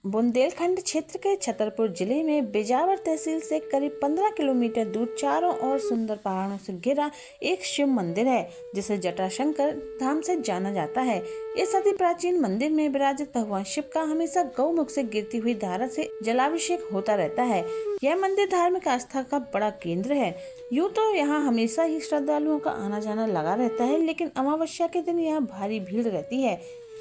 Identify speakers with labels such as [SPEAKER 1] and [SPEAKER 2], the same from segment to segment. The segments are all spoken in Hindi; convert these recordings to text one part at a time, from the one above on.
[SPEAKER 1] बुंदेलखंड क्षेत्र के छतरपुर जिले में बिजावर तहसील से करीब 15 किलोमीटर दूर चारों ओर सुंदर पहाड़ों से घिरा एक शिव मंदिर है, जिसे जटाशंकर धाम से जाना जाता है। इस अति प्राचीन मंदिर में विराजित भगवान शिव का हमेशा गौमुख से गिरती हुई धारा से जलाभिषेक होता रहता है। यह मंदिर धार्मिक आस्था का बड़ा केंद्र है। यूँ तो यहाँ हमेशा ही श्रद्धालुओं का आना जाना लगा रहता है, लेकिन अमावस्या के दिन यहाँ भारी भीड़ रहती है।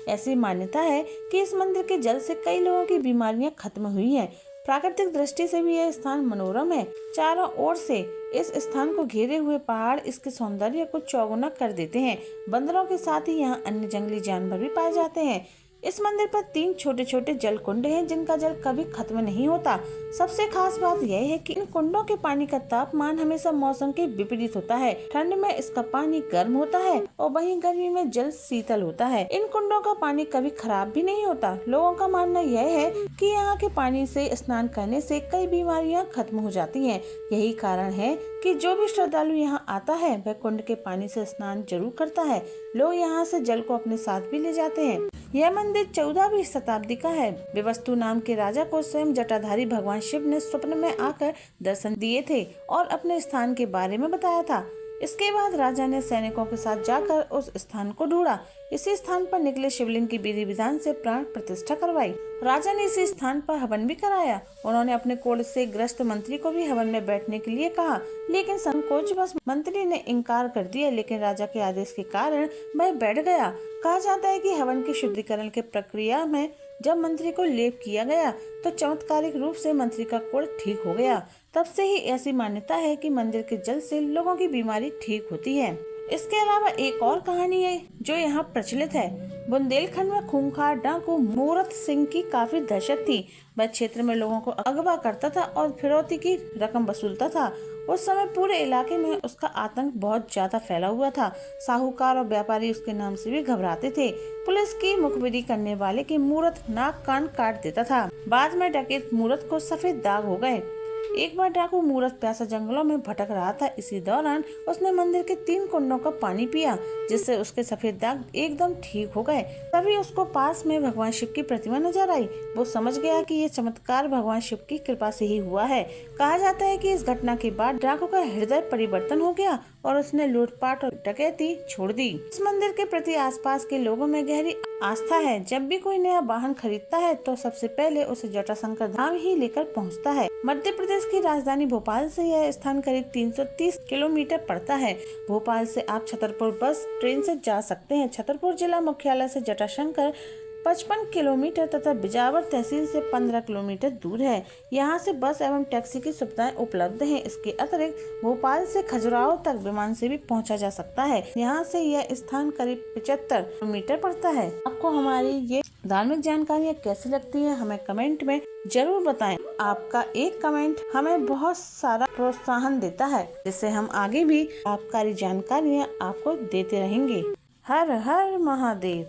[SPEAKER 1] ऐसी मान्यता है कि इस मंदिर के जल से कई लोगों की बीमारियां खत्म हुई हैं। प्राकृतिक दृष्टि से भी यह स्थान मनोरम है। चारों ओर से इस स्थान को घेरे हुए पहाड़ इसके सौंदर्य को चौगुना कर देते हैं। बंदरों के साथ ही यहाँ अन्य जंगली जानवर भी पाए जाते हैं। इस मंदिर पर 3 छोटे छोटे जल कुंड हैं, जिनका जल कभी खत्म नहीं होता। सबसे खास बात यह है कि इन कुंडों के पानी का तापमान हमेशा मौसम के विपरीत होता है। ठंड में इसका पानी गर्म होता है और वहीं गर्मी में जल शीतल होता है। इन कुंडों का पानी कभी खराब भी नहीं होता। लोगों का मानना यह है कि यहाँ के पानी से स्नान करने से कई बीमारियाँ खत्म हो जाती हैं। यही कारण है कि जो भी श्रद्धालु यहाँ आता है वह कुंड के पानी से स्नान जरूर करता है। लोग यहाँ से जल को अपने साथ भी ले जाते हैं। यह मंदिर 14वीं शताब्दी का है। विवस्तु नाम के राजा को स्वयं जटाधारी भगवान शिव ने स्वप्न में आकर दर्शन दिए थे और अपने स्थान के बारे में बताया था। इसके बाद राजा ने सैनिकों के साथ जाकर उस स्थान को ढूंढा। इसी स्थान पर निकले शिवलिंग की विधि विधान से प्राण प्रतिष्ठा करवाई। राजा ने इसी स्थान पर हवन भी कराया। उन्होंने अपने कोढ़ से ग्रस्त मंत्री को भी हवन में बैठने के लिए कहा, लेकिन संकोचवश मंत्री ने इनकार कर दिया। लेकिन राजा के आदेश के कारण वह बैठ गया। कहा जाता है कि हवन की शुद्धिकरण के प्रक्रिया में जब मंत्री को लेप किया गया तो चमत्कारिक रूप से मंत्री का कोढ़ ठीक हो गया। तब से ही ऐसी मान्यता है कि मंदिर के जल से लोगों की बीमारी ठीक होती है। इसके अलावा एक और कहानी है जो यहाँ प्रचलित है। बुंदेलखंड में खूंखार डाकू मूरत सिंह की काफी दहशत थी। वह क्षेत्र में लोगों को अगवा करता था और फिरौती की रकम वसूलता था। उस समय पूरे इलाके में उसका आतंक बहुत ज्यादा फैला हुआ था। साहूकार और व्यापारी उसके नाम से भी घबराते थे। पुलिस की मुखबिरी करने वाले की मूरत नाक कान काट देता था। बाद में डकैत मूरत को सफेद दाग हो गए। एक बार डाकू मूरत प्यासा जंगलों में भटक रहा था। इसी दौरान उसने मंदिर के 3 कुंडों का पानी पिया, जिससे उसके सफेद दाग एकदम ठीक हो गए। तभी उसको पास में भगवान शिव की प्रतिमा नजर आई। वो समझ गया कि ये चमत्कार भगवान शिव की कृपा से ही हुआ है। कहा जाता है कि इस घटना के बाद डाकू का हृदय परिवर्तन हो गया और उसने लूटपाट और डकैती छोड़ दी। इस मंदिर के प्रति आसपास के लोगों में गहरी आस्था है। जब भी कोई नया वाहन खरीदता है तो सबसे पहले उसे जटाशंकर धाम ही लेकर पहुंचता है। मध्य प्रदेश की राजधानी भोपाल से यह स्थान करीब 330 किलोमीटर पड़ता है। भोपाल से आप छतरपुर बस ट्रेन से जा सकते हैं। छतरपुर जिला मुख्यालय से जटाशंकर 55 किलोमीटर तथा बिजावर तहसील से 15 किलोमीटर दूर है। यहाँ से बस एवं टैक्सी की सुविधाएं उपलब्ध हैं। इसके अतिरिक्त भोपाल से खजुराहो तक विमान से भी पहुँचा जा सकता है। यहाँ से यह स्थान करीब 75 किलोमीटर पड़ता है। आपको हमारी ये धार्मिक जानकारियाँ कैसी लगती है हमें कमेंट में जरूर बताएं। आपका एक कमेंट हमें बहुत सारा प्रोत्साहन देता है, जिससे हम आगे भी आपकारी जानकारियाँ आपको देते रहेंगे। हर हर महादेव।